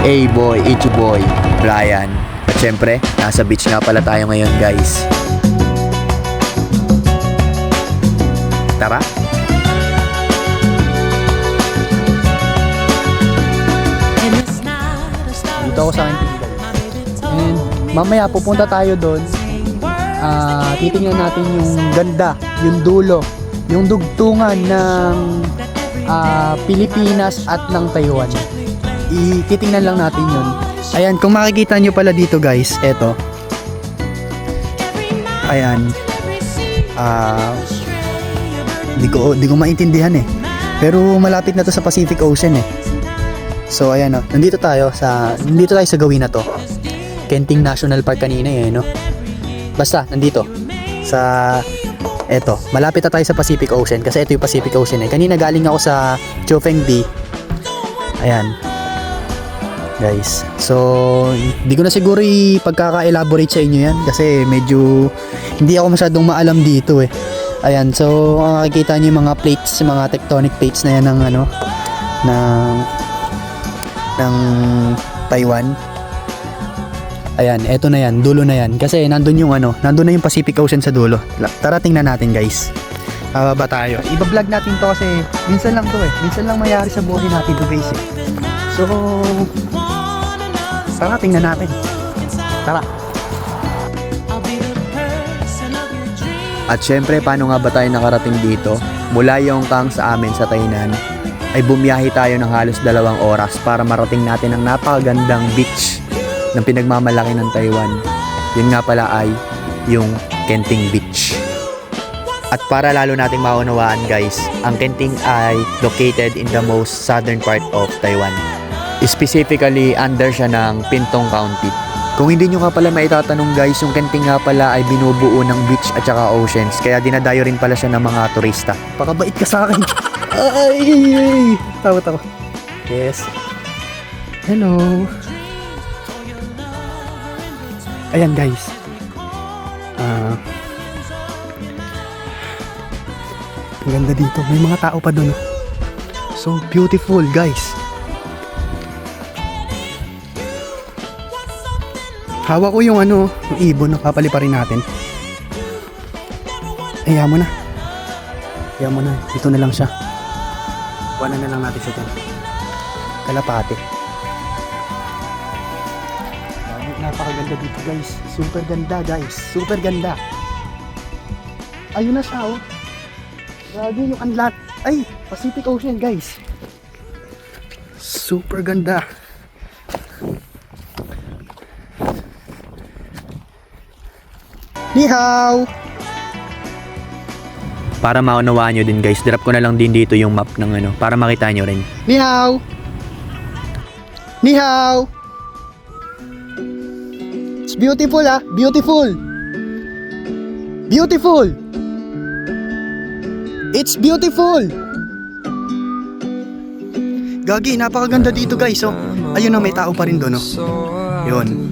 A-boy, Ichi boy, Brian. At syempre, nasa beach nga pala tayo ngayon guys. Tara! Dito ako sa akin guys. And mamaya pupunta tayo doon. Titingnan natin yung ganda, yung dulo, yung dugtungan ng Pilipinas at ng Taiwan. Titingnan lang natin yun. Ayan, kung makikita nyo pala dito guys, eto. Ayan. Di ko maintindihan eh. Pero malapit na to sa Pacific Ocean eh. So ayan o, nandito tayo sa gawin na to. Kenting National Park kanina eh, no? Basta, nandito. Eto, malapit na tayo sa Pacific Ocean kasi ito yung Pacific Ocean eh. Kanina galing ako sa Chofengdi. Ayan. Guys. So, hindi ko na siguro ipagkaka-elaborate sa inyo yan kasi medyo hindi ako masyadong maalam dito eh. Ayan, so makikita niyo yung mga plates, mga tectonic plates na yan ng Taiwan. Ayan, eto na yan, dulo na yan. Kasi nandun na yung Pacific Ocean sa dulo. Tara tingnan natin guys. Bababa tayo. Iba-vlog natin to kasi minsan lang to eh. Minsan lang mayari sa buhay natin to guys eh. So, tara tingnan natin. Tara. At syempre, paano nga ba tayo nakarating dito? Mula Yongkang sa amin sa Tainan, ay bumiyahe tayo ng halos 2 oras para marating natin ang napakagandang beach ng pinagmamalaki ng Taiwan. Yun nga pala ay yung Kenting Beach. At para lalo nating maunawaan guys, ang Kenting ay located in the most southern part of Taiwan. Specifically, under siya ng Pintong County. Kung hindi nyo nga pala maitatanong guys, yung Kenting nga pala ay binubuo ng beach at saka oceans. Kaya dinadayo rin pala siya ng mga turista. Pakabait ka sa akin. Ay! Tawa. Yes. Hello. Ayan guys. Ang ganda dito. May mga tao pa dun. So beautiful guys. Hawak ko yung yung ibon na papaliparin natin. Ayaw mo na. Dito na lang siya. Kuhanan na lang natin siya dyan. Kalapate. Napakaganda dito guys. Super ganda guys. Super ganda. Ayun na siya oh. Grabe yung unlat. Ay, Pacific Ocean guys. Super ganda. Ni hao. Para maunawaan nyo din guys, drop ko na lang din dito yung map ng para makita nyo rin. Ni hao. Ni hao. It's beautiful ah, beautiful. Beautiful. It's beautiful. Gagi, napakaganda dito guys oh. Ayun na, may tao pa rin doon oh. Yun.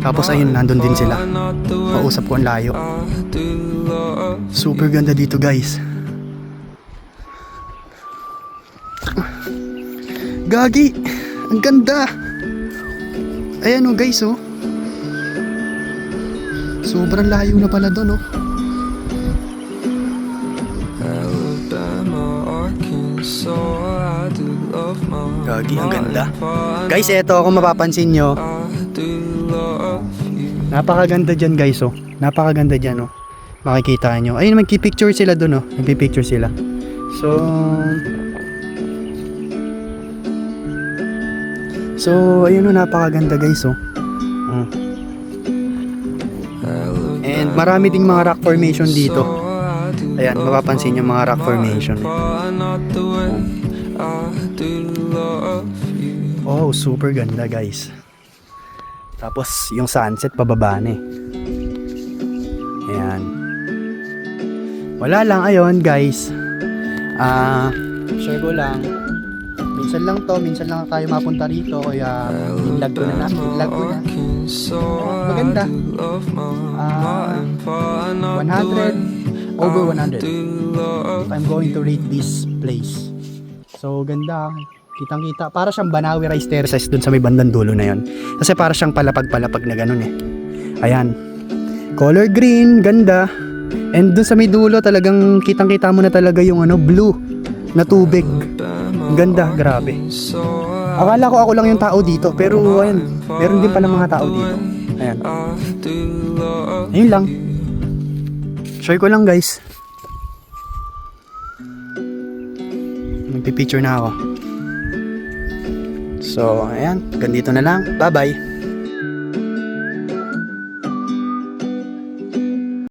Tapos ayun, nandun din sila. Pausap ko ang layo. Super ganda dito guys. Gagi, ang ganda. Ayan oh guys oh. Sobrang layo na pala doon oh. Gagi, ang ganda. Guys, eto kung mapapansin nyo, napakaganda dyan guys oh. Napakaganda dyan oh. Makikita nyo. Ayun, magki-picture sila dun oh. Nagpi-picture sila. So ayun oh, napakaganda guys oh. And marami ding mga rock formation dito. Ayan, mapapansin nyo mga rock formation. Oh, super ganda guys. Tapos yung sunset pababa na eh. Ayan. Wala lang, ayun guys. Share ko lang. Minsan lang tayo mapunta rito. Kaya inlag ko na. Maganda. 100 over 100 if I'm going to rate this place. So ganda. Kitang-kita. Para siyang Banawi Rice Terraces dun sa may bandang dulo na yon. Kasi para siyang palapag-palapag na ganun eh. Ayan. Color green, ganda. And dun sa may dulo talagang kitang-kita mo na talaga yung blue na tubig. Ganda, grabe. Akala ko ako lang yung tao dito, pero ayan, meron din pala mga tao dito. Ayan. Ayun lang. Share ko lang guys. Magpipicture na ako. So, ayan. Ganito na lang. Bye-bye.